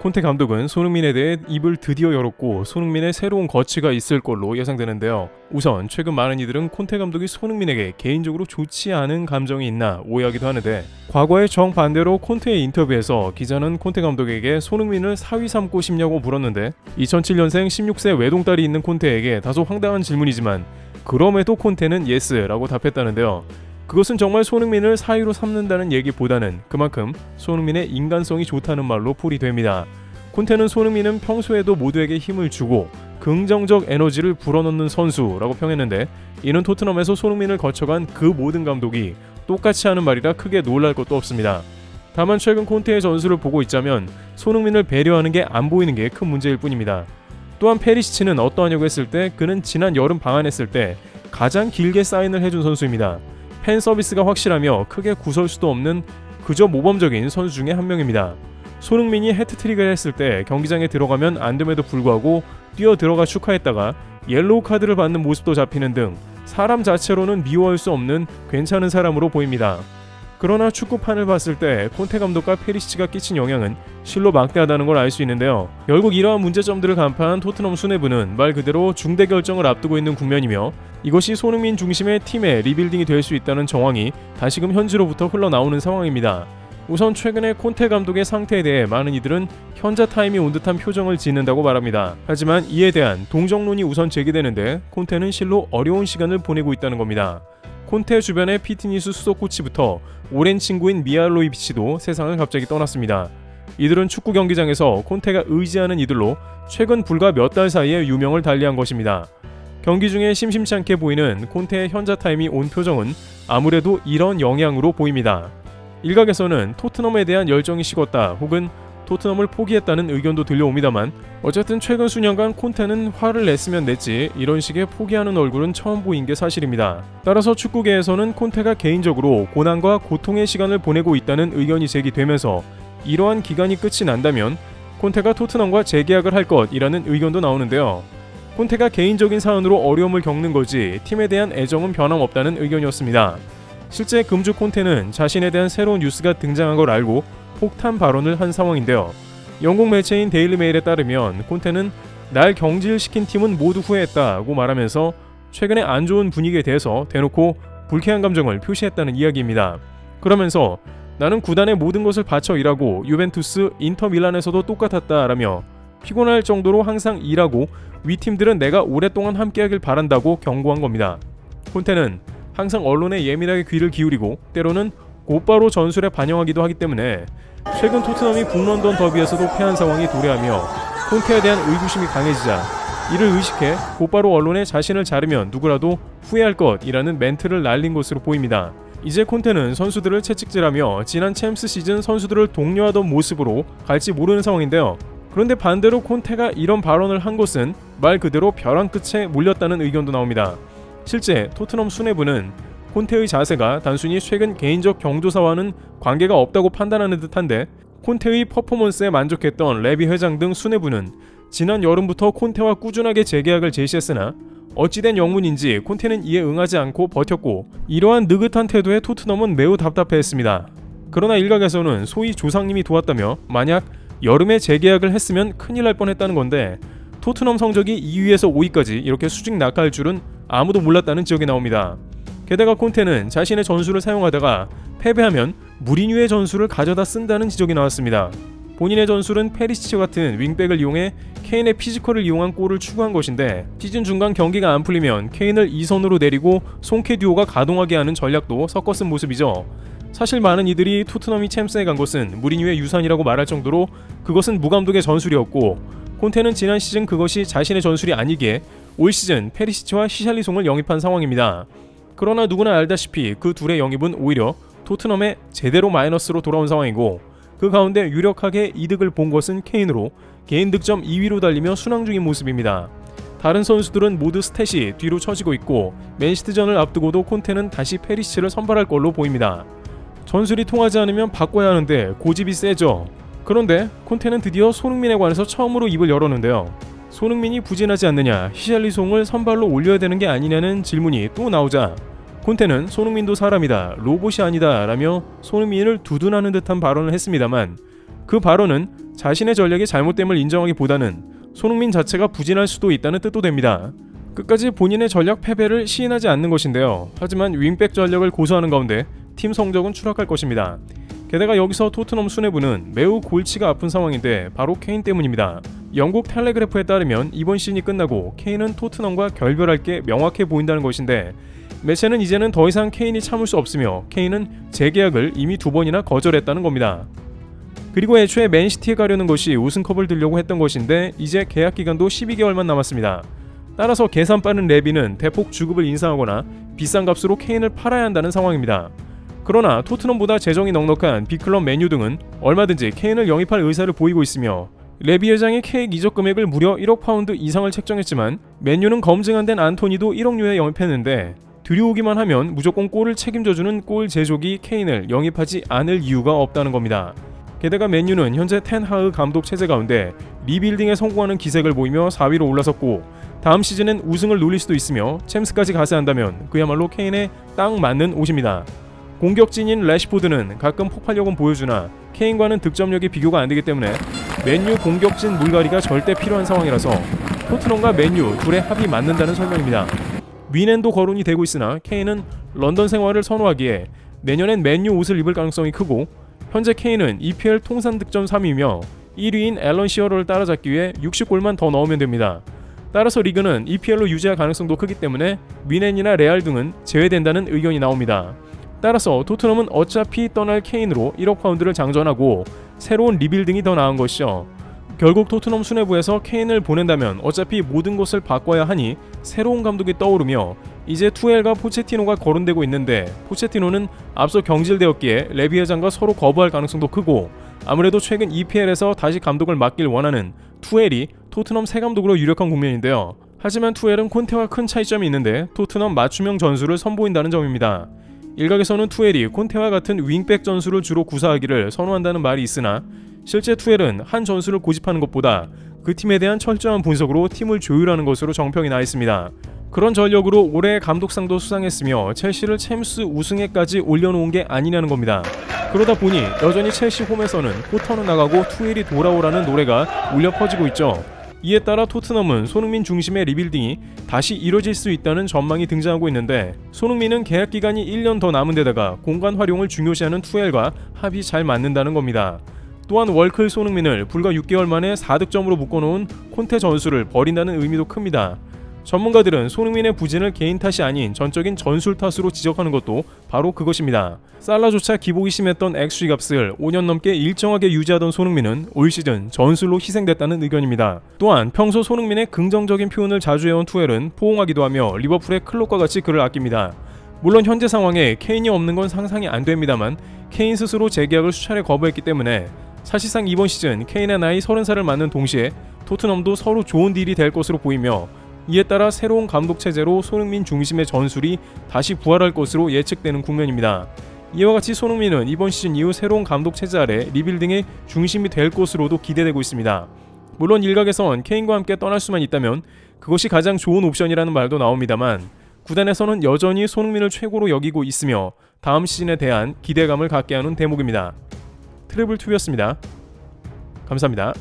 콘테 감독은 손흥민에 대해 입을 드디어 열었고 손흥민의 새로운 거취가 있을 걸로 예상되는데요. 우선 최근 많은 이들은 콘테 감독이 손흥민에게 개인적으로 좋지 않은 감정이 있나 오해하기도 하는데, 과거에 정반대로 콘테의 인터뷰에서 기자는 콘테 감독에게 손흥민을 사위 삼고 싶냐고 물었는데, 2007년생 16세 외동딸이 있는 콘테에게 다소 황당한 질문이지만 그럼에도 콘테는 예스라고 답했다는데요. 그것은 정말 손흥민을 사위로 삼는다는 얘기보다는 그만큼 손흥민의 인간성이 좋다는 말로 풀이됩니다. 콘테는 손흥민은 평소에도 모두에게 힘을 주고 긍정적 에너지를 불어넣는 선수라고 평했는데, 이는 토트넘에서 손흥민을 거쳐간 그 모든 감독이 똑같이 하는 말이라 크게 놀랄 것도 없습니다. 다만 최근 콘테의 전술을 보고 있자면 손흥민을 배려하는 게 안 보이는 게 큰 문제일 뿐입니다. 또한 페리시치는 어떠하냐고 했을 때 그는 지난 여름 방한했을 때 가장 길게 사인을 해준 선수입니다. 팬 서비스가 확실하며 크게 구설 수도 없는 그저 모범적인 선수 중에 한 명입니다. 손흥민이 해트트릭을 했을 때 경기장에 들어가면 안 됨에도 불구하고 뛰어 들어가 축하했다가 옐로우 카드를 받는 모습도 잡히는 등 사람 자체로는 미워할 수 없는 괜찮은 사람으로 보입니다. 그러나 축구판을 봤을 때 콘테 감독과 페리시치가 끼친 영향은 실로 막대하다는 걸 알 수 있는데요. 결국 이러한 문제점들을 간파한 토트넘 수뇌부는 말 그대로 중대 결정을 앞두고 있는 국면이며, 이것이 손흥민 중심의 팀의 리빌딩이 될 수 있다는 정황이 다시금 현지로부터 흘러나오는 상황입니다. 우선 최근에 콘테 감독의 상태에 대해 많은 이들은 현자 타임이 온 듯한 표정을 짓는다고 말합니다. 하지만 이에 대한 동정론이 우선 제기되는데, 콘테는 실로 어려운 시간을 보내고 있다는 겁니다. 콘테 주변의 피트니스 수석 코치부터 오랜 친구인 미알로이비치도 세상을 갑자기 떠났습니다. 이들은 축구 경기장에서 콘테가 의지하는 이들로 최근 불과 몇 달 사이에 유명을 달리한 것입니다. 경기 중에 심심치 않게 보이는 콘테의 현자 타임이 온 표정은 아무래도 이런 영향으로 보입니다. 일각에서는 토트넘에 대한 열정이 식었다 혹은 토트넘을 포기했다는 의견도 들려옵니다만, 어쨌든 최근 수년간 콘테는 화를 냈으면 냈지 이런 식의 포기하는 얼굴은 처음 보인 게 사실입니다. 따라서 축구계에서는 콘테가 개인적으로 고난과 고통의 시간을 보내고 있다는 의견이 제기되면서, 이러한 기간이 끝이 난다면 콘테가 토트넘과 재계약을 할 것이라는 의견도 나오는데요. 콘테가 개인적인 사안으로 어려움을 겪는 거지 팀에 대한 애정은 변함없다는 의견이었습니다. 실제 금주 콘테는 자신에 대한 새로운 뉴스가 등장한 걸 알고 폭탄 발언을 한 상황인데요. 영국 매체인 데일리메일에 따르면 콘테는 날 경질시킨 팀은 모두 후회했다고 말하면서 최근에 안 좋은 분위기에 대해서 대놓고 불쾌한 감정을 표시했다는 이야기입니다. 그러면서 나는 구단의 모든 것을 바쳐 일하고 유벤투스, 인터밀란에서도 똑같았다라며 피곤할 정도로 항상 일하고 위 팀들은 내가 오랫동안 함께하길 바란다고 경고한 겁니다. 콘테는 항상 언론에 예민하게 귀를 기울이고 때로는 곧바로 전술에 반영하기도 하기 때문에 최근 토트넘이 북런던 더비에서도 패한 상황이 도래하며 콘테에 대한 의구심이 강해지자 이를 의식해 곧바로 언론에 자신을 자르면 누구라도 후회할 것이라는 멘트를 날린 것으로 보입니다. 이제 콘테는 선수들을 채찍질하며 지난 챔스 시즌 선수들을 독려하던 모습으로 갈지 모르는 상황인데요. 그런데 반대로 콘테가 이런 발언을 한 것은 말 그대로 벼랑 끝에 몰렸다는 의견도 나옵니다. 실제 토트넘 수뇌부는 콘테의 자세가 단순히 최근 개인적 경조사와는 관계가 없다고 판단하는 듯한데, 콘테의 퍼포먼스에 만족했던 레비 회장 등 수뇌부는 지난 여름부터 콘테와 꾸준하게 재계약을 제시했으나 어찌된 영문인지 콘테는 이에 응하지 않고 버텼고, 이러한 느긋한 태도에 토트넘은 매우 답답해했습니다. 그러나 일각에서는 소위 조상님이 도왔다며 만약 여름에 재계약을 했으면 큰일 날 뻔했다는 건데, 토트넘 성적이 2위에서 5위까지 이렇게 수직 낙하할 줄은 아무도 몰랐다는 지적이 나옵니다. 게다가 콘테는 자신의 전술을 사용하다가 패배하면 무리뉴의 전술을 가져다 쓴다는 지적이 나왔습니다. 본인의 전술은 페리시치 같은 윙백을 이용해 케인의 피지컬을 이용한 골을 추구한 것인데, 시즌 중간 경기가 안 풀리면 케인을 2선으로 내리고 송케 듀오가 가동하게 하는 전략도 섞어 쓴 모습이죠. 사실 많은 이들이 토트넘이 챔스에 간 것은 무리뉴의 유산이라고 말할 정도로 그것은 무감독의 전술이었고, 콘테는 지난 시즌 그것이 자신의 전술이 아니기에 올 시즌 페리시치와 히샬리송을 영입한 상황입니다. 그러나 누구나 알다시피 그 둘의 영입은 오히려 토트넘에 제대로 마이너스로 돌아온 상황이고, 그 가운데 유력하게 이득을 본 것은 케인으로 개인 득점 2위로 달리며 순항 중인 모습입니다. 다른 선수들은 모두 스탯이 뒤로 처지고 있고, 맨시티전을 앞두고도 콘테는 다시 페리시치를 선발할 걸로 보입니다. 전술이 통하지 않으면 바꿔야 하는데 고집이 세죠. 그런데 콘테는 드디어 손흥민에 관해서 처음으로 입을 열었는데요. 손흥민이 부진하지 않느냐, 히샬리송을 선발로 올려야 되는 게 아니냐는 질문이 또 나오자 콘테는 손흥민도 사람이다, 로봇이 아니다 라며 손흥민을 두둔하는 듯한 발언을 했습니다만, 그 발언은 자신의 전략이 잘못됨을 인정하기보다는 손흥민 자체가 부진할 수도 있다는 뜻도 됩니다. 끝까지 본인의 전략 패배를 시인하지 않는 것인데요. 하지만 윙백 전력을 고수하는 가운데 팀 성적은 추락할 것입니다. 게다가 여기서 토트넘 수뇌부는 매우 골치가 아픈 상황인데 바로 케인 때문입니다. 영국 텔레그래프에 따르면 이번 시즌이 끝나고 케인은 토트넘과 결별할 게 명확해 보인다는 것인데, 매체는 이제는 더 이상 케인이 참을 수 없으며 케인은 재계약을 이미 2번이나 거절했다는 겁니다. 그리고 애초에 맨시티에 가려는 것이 우승컵을 들려고 했던 것인데 이제 계약 기간도 12개월만 남았습니다. 따라서 계산 빠른 레비는 대폭 주급을 인상하거나 비싼 값으로 케인을 팔아야 한다는 상황입니다. 그러나 토트넘보다 재정이 넉넉한 빅클럽 맨유 등은 얼마든지 케인을 영입할 의사를 보이고 있으며, 레비 회장의 케익 이적 금액을 무려 1억 파운드 이상을 책정했지만 맨유는 검증 안 된 안토니도 1억 유에 영입했는데, 들여오기만 하면 무조건 골을 책임져주는 골 제조기 케인을 영입하지 않을 이유가 없다는 겁니다. 게다가 맨유는 현재 텐하흐 감독 체제 가운데 리빌딩에 성공하는 기색을 보이며 4위로 올라섰고, 다음 시즌엔 우승을 노릴 수도 있으며 챔스까지 가세한다면 그야말로 케인에 딱 맞는 옷입니다. 공격진인 래시포드는 가끔 폭발력은 보여주나 케인과는 득점력이 비교가 안되기 때문에 맨유 공격진 물갈이가 절대 필요한 상황이라서 토트넘과 맨유 둘의 합이 맞는다는 설명입니다. 윈앤도 거론이 되고 있으나 케인은 런던 생활을 선호하기에 내년엔 맨유 옷을 입을 가능성이 크고, 현재 케인은 EPL 통산 득점 3위이며 1위인 앨런 시어러를 따라잡기 위해 60골만 더 넣으면 됩니다. 따라서 리그는 EPL로 유지할 가능성도 크기 때문에 윈앤이나 레알 등은 제외된다는 의견이 나옵니다. 따라서 토트넘은 어차피 떠날 케인으로 1억 파운드를 장전하고 새로운 리빌딩이 더 나은 것이죠. 결국 토트넘 수뇌부에서 케인을 보낸다면 어차피 모든 것을 바꿔야 하니 새로운 감독이 떠오르며, 이제 투엘과 포체티노가 거론되고 있는데 포체티노는 앞서 경질되었기에 레비 회장과 서로 거부할 가능성도 크고, 아무래도 최근 EPL에서 다시 감독을 맡길 원하는 투엘이 토트넘 새 감독으로 유력한 국면인데요. 하지만 투엘은 콘테와 큰 차이점이 있는데 토트넘 맞춤형 전술을 선보인다는 점입니다. 일각에서는 투엘이 콘테와 같은 윙백 전술을 주로 구사하기를 선호한다는 말이 있으나, 실제 투엘은 한 전술을 고집하는 것보다 그 팀에 대한 철저한 분석으로 팀을 조율하는 것으로 정평이 나 있습니다. 그런 전력으로 올해 감독상도 수상했으며 첼시를 챔스 우승에까지 올려놓은 게 아니냐는 겁니다. 그러다 보니 여전히 첼시 홈에서는 포터는 나가고 투엘이 돌아오라는 노래가 울려 퍼지고 있죠. 이에 따라 토트넘은 손흥민 중심의 리빌딩이 다시 이뤄질 수 있다는 전망이 등장하고 있는데, 손흥민은 계약 기간이 1년 더 남은 데다가 공간 활용을 중요시하는 투엘과 합이 잘 맞는다는 겁니다. 또한 월클 손흥민을 불과 6개월 만에 4득점으로 묶어놓은 콘테 전술을 버린다는 의미도 큽니다. 전문가들은 손흥민의 부진을 개인 탓이 아닌 전적인 전술 탓으로 지적하는 것도 바로 그것입니다. 살라조차 기복이 심했던 XG 값을 5년 넘게 일정하게 유지하던 손흥민은 올 시즌 전술로 희생됐다는 의견입니다. 또한 평소 손흥민의 긍정적인 표현을 자주 해온 투엘은 포옹하기도 하며 리버풀의 클롭과 같이 그를 아낍니다. 물론 현재 상황에 케인이 없는 건 상상이 안 됩니다만, 케인 스스로 재계약을 수차례 거부했기 때문에 사실상 이번 시즌 케인의 나이 30살을 맞는 동시에 토트넘도 서로 좋은 딜이 될 것으로 보이며, 이에 따라 새로운 감독 체제로 손흥민 중심의 전술이 다시 부활할 것으로 예측되는 국면입니다. 이와 같이 손흥민은 이번 시즌 이후 새로운 감독 체제 아래 리빌딩의 중심이 될 것으로도 기대되고 있습니다. 물론 일각에선 케인과 함께 떠날 수만 있다면 그것이 가장 좋은 옵션이라는 말도 나옵니다만, 구단에서는 여전히 손흥민을 최고로 여기고 있으며 다음 시즌에 대한 기대감을 갖게 하는 대목입니다. 트래블 튜브였습니다. 감사합니다.